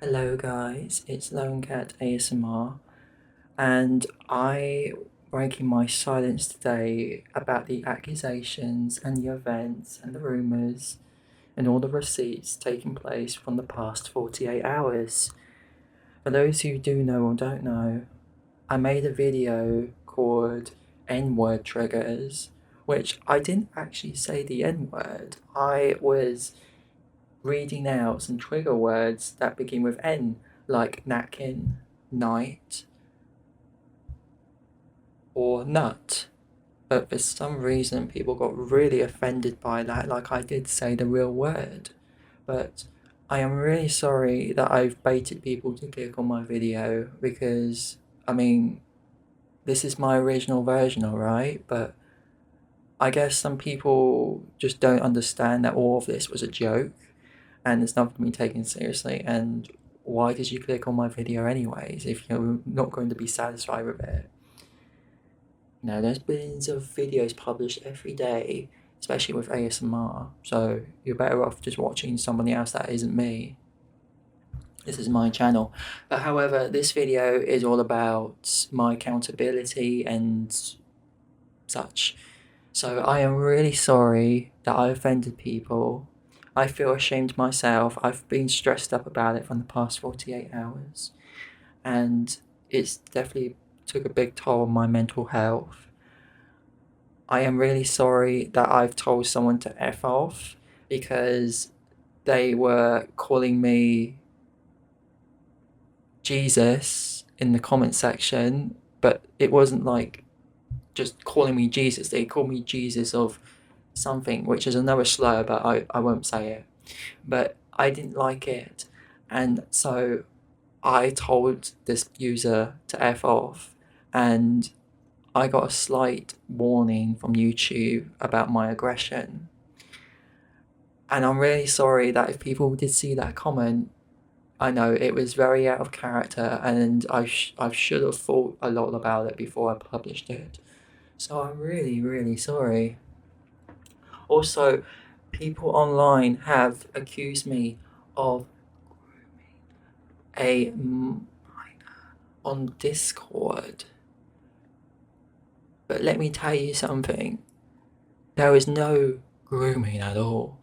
Hello guys, it's Lone Cat ASMR, and I breaking my silence today about the accusations and the events and the rumours and all the receipts taking place from the past 48 hours. For those who do know or don't know, I made a video called N-word triggers, which I didn't actually say the N-word. I was reading out some trigger words that begin with N, like napkin, night, or nut. But for some reason, people got really offended by that, like I did say the real word. But I am really sorry that I've baited people to click on my video because, I mean, this is my original version, alright? But I guess some people just don't understand that all of this was a joke and it's not to be taken seriously. And why did you click on my video anyways if you're not going to be satisfied with it? You know, there's billions of videos published every day, especially with ASMR, so you're better off just watching somebody else that isn't me. This is my channel. But however, this video is all about my accountability and such. So I am really sorry that I offended people. I feel ashamed myself. I've been stressed up about it from the past 48 hours. And it's definitely took a big toll on my mental health. I am really sorry that I've told someone to F off because they were calling me Jesus in the comment section, but it wasn't like just calling me Jesus. They called me Jesus of something, which is another slur, but I won't say it. But I didn't like it. And so I told this user to F off, and I got a slight warning from YouTube about my aggression. And I'm really sorry that if people did see that comment, I know it was very out of character, and I should have thought a lot about it before I published it. So I'm really, really sorry. Also, people online have accused me of a minor on Discord. But let me tell you something. There was no grooming at all.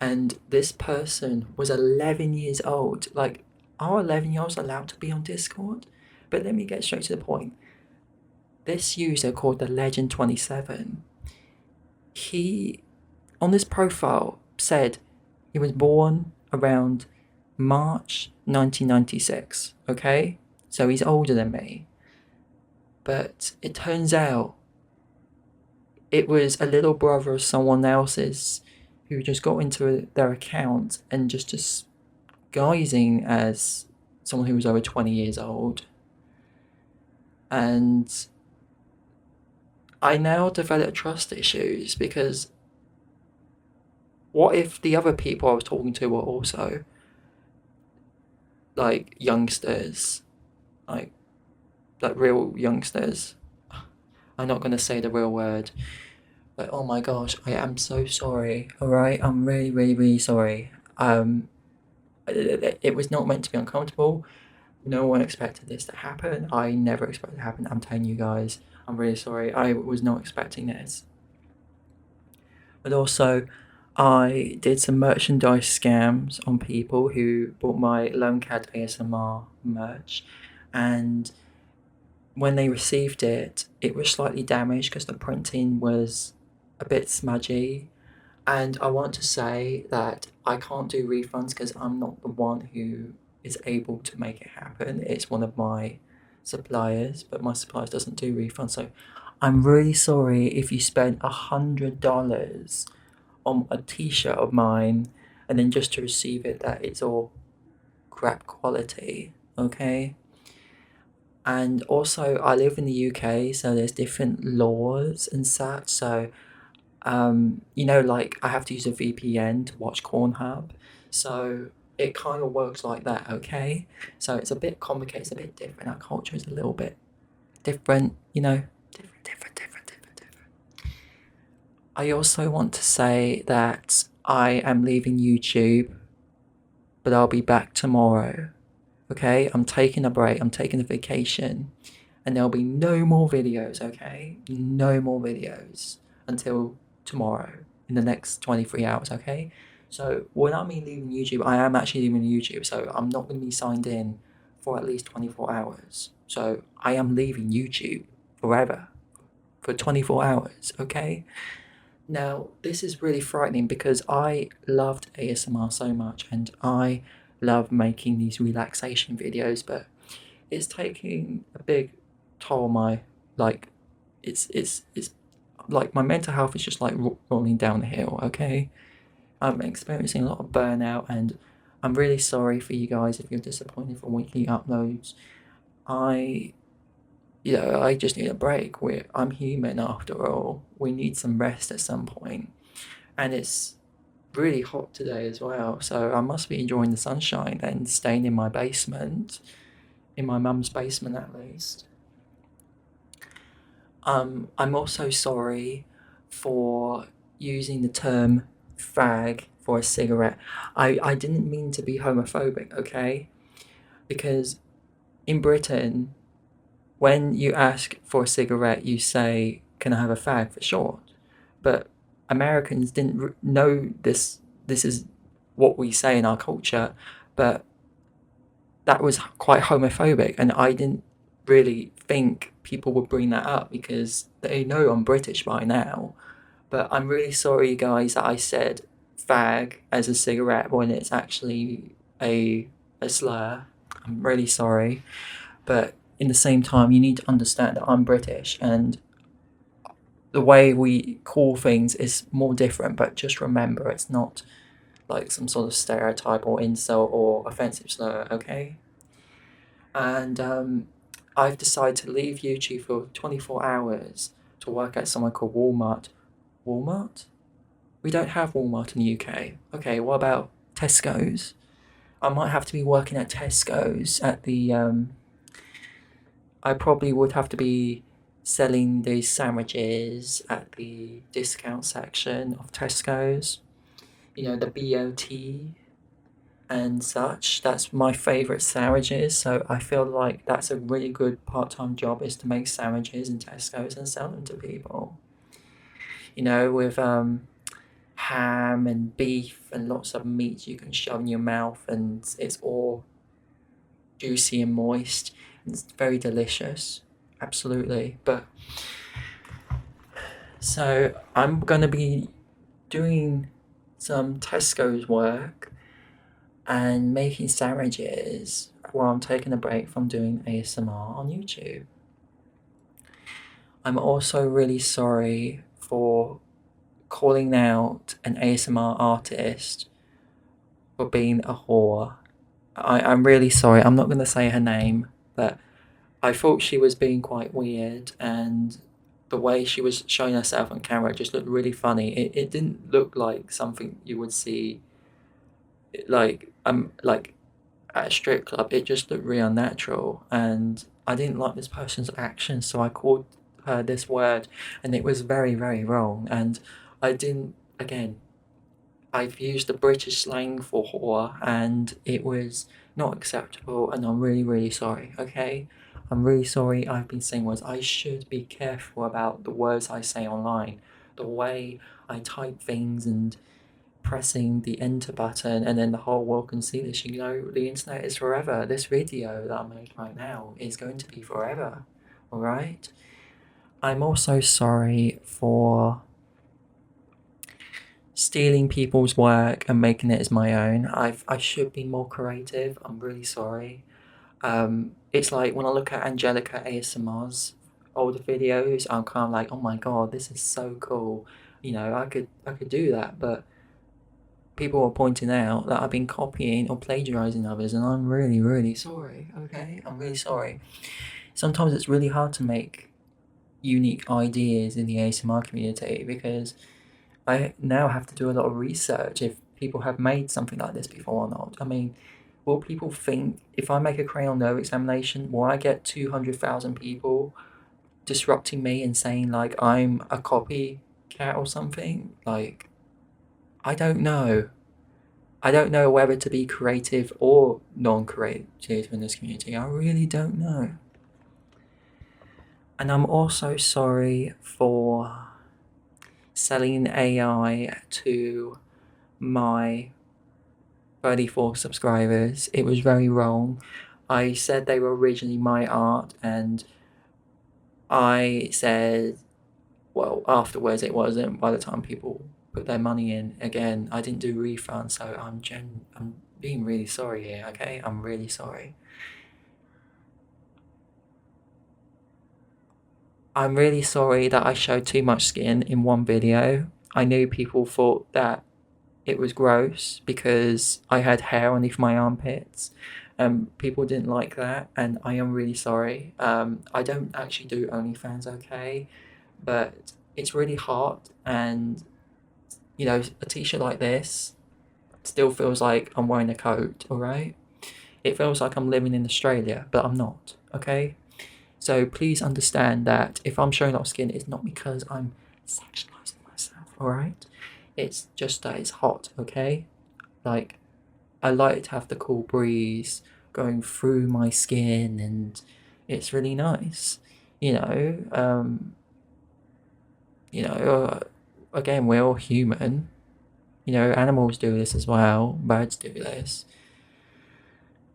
And this person was 11 years old. Like, are 11-year-olds allowed to be on Discord? But let me get straight to the point. This user called the Legend27, he, on this profile, said he was born around March 1996, okay? So he's older than me. But it turns out it was a little brother of someone else's who just got into their account and just disguising as someone who was over 20 years old. And I now develop trust issues because what if the other people I was talking to were also like youngsters, like real youngsters? I'm not gonna say the real word, but oh my gosh, I am so sorry. All right, I'm really, really, really sorry. It was not meant to be uncomfortable. No one expected this to happen. I never expected it to happen. I'm telling you guys, I'm really sorry. I was not expecting this. But also, I did some merchandise scams on people who bought my Lone Cat ASMR merch, and when they received it, it was slightly damaged because the printing was a bit smudgy. And I want to say that I can't do refunds because I'm not the one who is able to make it happen. It's one of my suppliers, but my suppliers doesn't do refunds. So I'm really sorry if you spent $100 on a t-shirt of mine and then just to receive it that it's all crap quality, okay? And also I live in the UK, so there's different laws and such. So you know, like I have to use a VPN to watch Cornhub, so it kind of works like that, okay? So it's a bit complicated, it's a bit different. Our culture is a little bit different, you know, different. I also want to say that I am leaving YouTube, but I'll be back tomorrow. Okay, I'm taking a break, I'm taking a vacation, and there'll be no more videos, okay? No more videos until tomorrow in the next 23 hours, okay? So when I mean leaving YouTube, I am actually leaving YouTube, so I'm not going to be signed in for at least 24 hours. So I am leaving YouTube forever for 24 hours, okay? Now, this is really frightening because I loved ASMR so much and I love making these relaxation videos, but it's taking a big toll on my, like, it's like my mental health is just like rolling down the hill, okay? I'm experiencing a lot of burnout and I'm really sorry for you guys if you're disappointed for weekly uploads. I I just need a break. I'm human after all. We need some rest at some point. And it's really hot today as well, so I must be enjoying the sunshine and staying in my basement, in my mum's basement at least. I'm also sorry for using the term fag for a cigarette. I didn't mean to be homophobic, okay? Because in Britain, when you ask for a cigarette, you say, "Can I have a fag?" for short. But Americans didn't know this. This is what we say in our culture, but that was quite homophobic, and I didn't really think people would bring that up because they know I'm British by now. But I'm really sorry, guys, that I said fag as a cigarette when it's actually a slur. I'm really sorry, but in the same time, you need to understand that I'm British and the way we call things is more different. But just remember, it's not like some sort of stereotype or insult or offensive slur, okay? And I've decided to leave YouTube for 24 hours to work at somewhere called Walmart. Walmart? We don't have Walmart in the UK. Okay, what about Tesco's? I might have to be working at Tesco's at the. I probably would have to be selling these sandwiches at the discount section of Tesco's. You know, the BOT and such. That's my favourite sandwiches. So I feel like that's a really good part-time job is to make sandwiches in Tesco's and sell them to people. You know, with ham and beef and lots of meat you can shove in your mouth and it's all juicy and moist. And it's very delicious. Absolutely. But so I'm gonna be doing some Tesco's work and making sandwiches while I'm taking a break from doing ASMR on YouTube. I'm also really sorry for calling out an ASMR artist for being a whore. I'm really sorry, I'm not going to say her name, but I thought she was being quite weird and the way she was showing herself on camera just looked really funny. It didn't look like something you would see like at a strip club. It just looked really unnatural and I didn't like this person's actions, so I called her this word and it was very, very wrong. And I didn't, again, I've used the British slang for whore and it was not acceptable and I'm really, really sorry, okay? I'm really sorry I've been saying words. I should be careful about the words I say online. The way I type things and pressing the enter button and then the whole world can see this. You know, the internet is forever. This video that I'm making right now is going to be forever, alright? I'm also sorry for stealing people's work and making it as my own. I should be more creative. I'm really sorry. It's like when I look at Angelica ASMR's older videos, I'm kind of like, oh my god, this is so cool. You know, I could do that, but people are pointing out that I've been copying or plagiarizing others, and I'm really, really sorry. Okay, I'm really sorry. Sometimes it's really hard to make unique ideas in the ASMR community because I now have to do a lot of research if people have made something like this before or not. I mean, will people think if I make a Crayon No examination, will I get 200,000 people disrupting me and saying like I'm a copycat or something? Like, I don't know. I don't know whether to be creative or non-creative in this community. I really don't know. And I'm also sorry for selling AI to my 34 subscribers. It was very wrong. I said they were originally my art, and I said, well, afterwards it wasn't. By the time people put their money in again, I didn't do refunds, so I'm being really sorry here, okay? I'm really sorry. I'm really sorry that I showed too much skin in one video. I knew people thought that it was gross because I had hair underneath my armpits. People didn't like that, and I am really sorry. I don't actually do OnlyFans, okay? But it's really hot, and you know, a t-shirt like this still feels like I'm wearing a coat, alright? It feels like I'm living in Australia, but I'm not, okay? So please understand that if I'm showing off skin, it's not because I'm sexualizing myself, alright? It's just that it's hot, okay? Like, I like to have the cool breeze going through my skin, and it's really nice. You know, again, we're all human. You know, animals do this as well. Birds do this.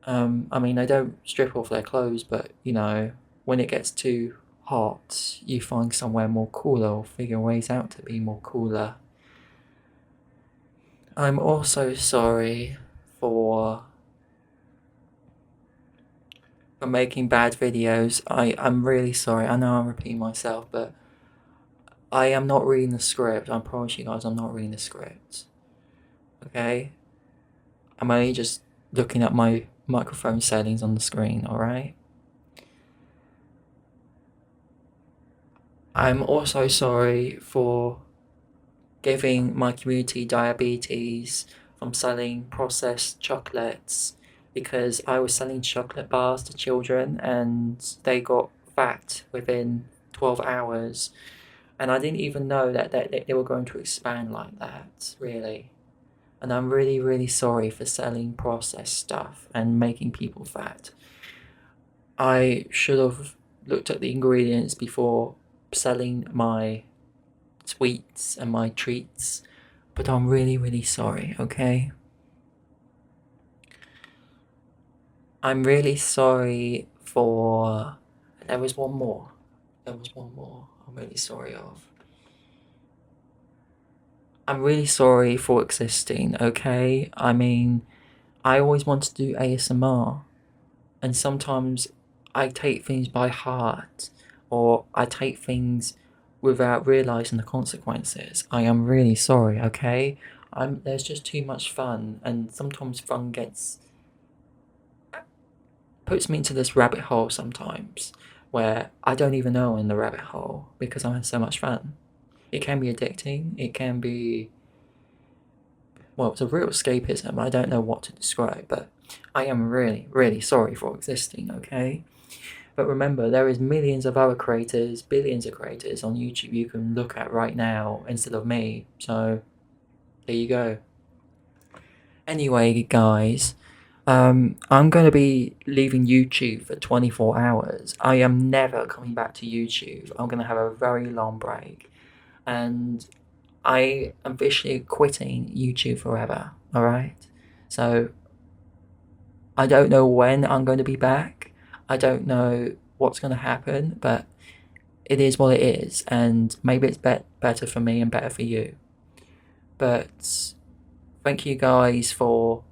I mean, they don't strip off their clothes, but you know, when it gets too hot, you find somewhere more cooler or figure ways out to be more cooler. I'm also sorry for making bad videos. I'm really sorry. I know I'm repeating myself, but I am not reading the script. I promise you guys, I'm not reading the script. Okay? I'm only just looking at my microphone settings on the screen, alright? I'm also sorry for giving my community diabetes from selling processed chocolates, because I was selling chocolate bars to children and they got fat within 12 hours. And I didn't even know that they were going to expand like that, really. And I'm really, really sorry for selling processed stuff and making people fat. I should have looked at the ingredients before selling my sweets and my treats, but I'm really, really sorry, okay? I'm really sorry for... There was one more. I'm really sorry of. I'm really sorry for existing, okay? I mean, I always wanted to do ASMR, and sometimes I take things by heart, or I take things without realising the consequences. I am really sorry, okay? There's just too much fun, and sometimes fun puts me into this rabbit hole sometimes, where I don't even know I'm in the rabbit hole because I'm having so much fun. It can be addicting, it can be... Well, it's a real escapism. I don't know what to describe, but I am really, really sorry for existing, okay? But remember, there is millions of other creators, billions of creators on YouTube you can look at right now instead of me. So, there you go. Anyway, guys, I'm going to be leaving YouTube for 24 hours. I am never coming back to YouTube. I'm going to have a very long break. And I am officially quitting YouTube forever, alright? So, I don't know when I'm going to be back. I don't know what's going to happen, but it is what it is, and maybe it's better for me and better for you. But thank you guys for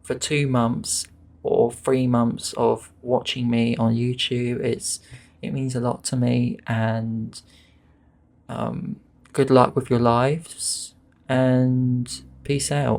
2 months or 3 months of watching me on YouTube. It means a lot to me, and good luck with your lives, and peace out.